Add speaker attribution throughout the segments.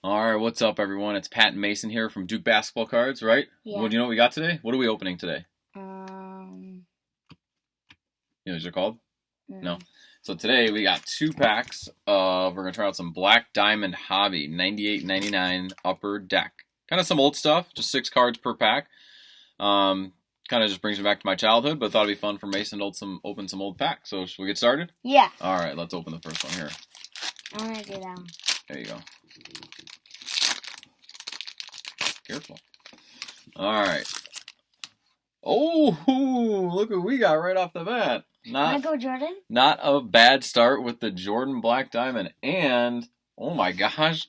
Speaker 1: All right, what's up, everyone? It's Pat and Mason here from Duke Basketball Cards, right?
Speaker 2: Yeah.
Speaker 1: Well, do you know what we got today? What are we opening today? You know what they're called? No. So today we got 2 packs of, we're going to try out some Black Diamond Hobby, 98.99 Upper Deck. Kind of some old stuff, just 6 cards per pack. Kind of just brings me back to my childhood, but thought it'd be fun for Mason to open some old packs. So should we get started?
Speaker 2: Yeah.
Speaker 1: All right, let's open the first one here.
Speaker 2: I want to do that one.
Speaker 1: There you go. Careful. All right. Oh, look what we got right off the bat.
Speaker 2: Michael Jordan?
Speaker 1: Not a bad start with the Jordan Black Diamond. And, oh my gosh,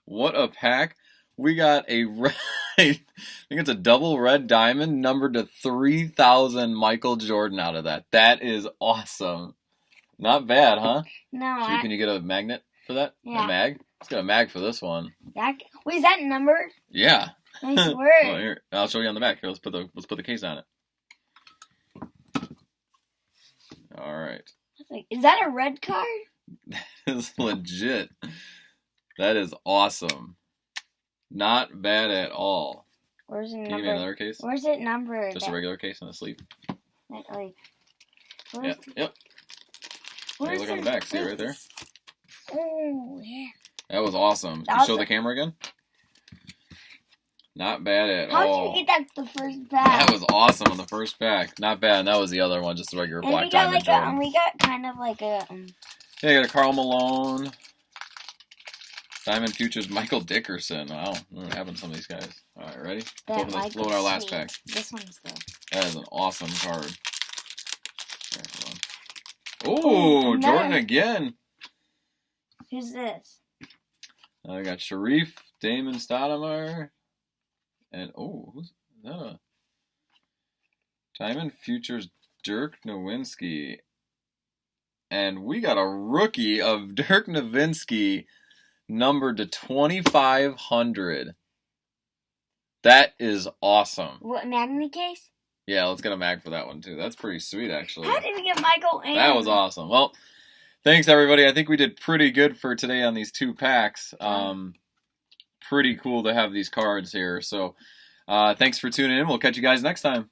Speaker 1: what a pack. We got a red, I think it's a double red diamond numbered to 3,000 Michael Jordan out of that. That is awesome. Not bad, huh?
Speaker 2: No.
Speaker 1: Can you get a magnet for that?
Speaker 2: Yeah.
Speaker 1: A mag? Let's get a mag for this one.
Speaker 2: Wait, is that numbered?
Speaker 1: Yeah.
Speaker 2: Nice word.
Speaker 1: Well, here, I'll show you on the back. Here, let's put the case on it. All right.
Speaker 2: Is that a red card?
Speaker 1: That is legit. That is awesome. Not bad at all.
Speaker 2: Where's it numbered?
Speaker 1: Can you give me another case?
Speaker 2: Where's it numbered?
Speaker 1: Just a regular case in the sleeve. Yep. Hey, look on the back. See it right there?
Speaker 2: Oh, yeah.
Speaker 1: That was awesome. Can you show the camera again? Not bad at all.
Speaker 2: How did you get that the first pack?
Speaker 1: That was awesome on the first pack. Not bad. And that was the other one, just a regular Black Diamond Jordan.
Speaker 2: We got kind of like a...
Speaker 1: Yeah, you got a Karl Malone. Diamond Futures Michael Dickerson. Wow, we're having some of these guys. All right, ready? Let's open our last pack.
Speaker 2: This one's good.
Speaker 1: That is an awesome card. Right, oh, no. Jordan again.
Speaker 2: Who's this?
Speaker 1: I got Sharif, Damon Stoudemire, and who's that? A Diamond Futures Dirk Nowitzki, and we got a rookie of Dirk Nowitzki, numbered to 2,500. That is awesome.
Speaker 2: What, magnet case?
Speaker 1: Yeah, let's get a mag for that one too. That's pretty sweet, actually.
Speaker 2: How did we get Michael in?
Speaker 1: That was awesome. Well, thanks everybody. I think we did pretty good for today on these 2 packs. Pretty cool to have these cards here. So, thanks for tuning in. We'll catch you guys next time.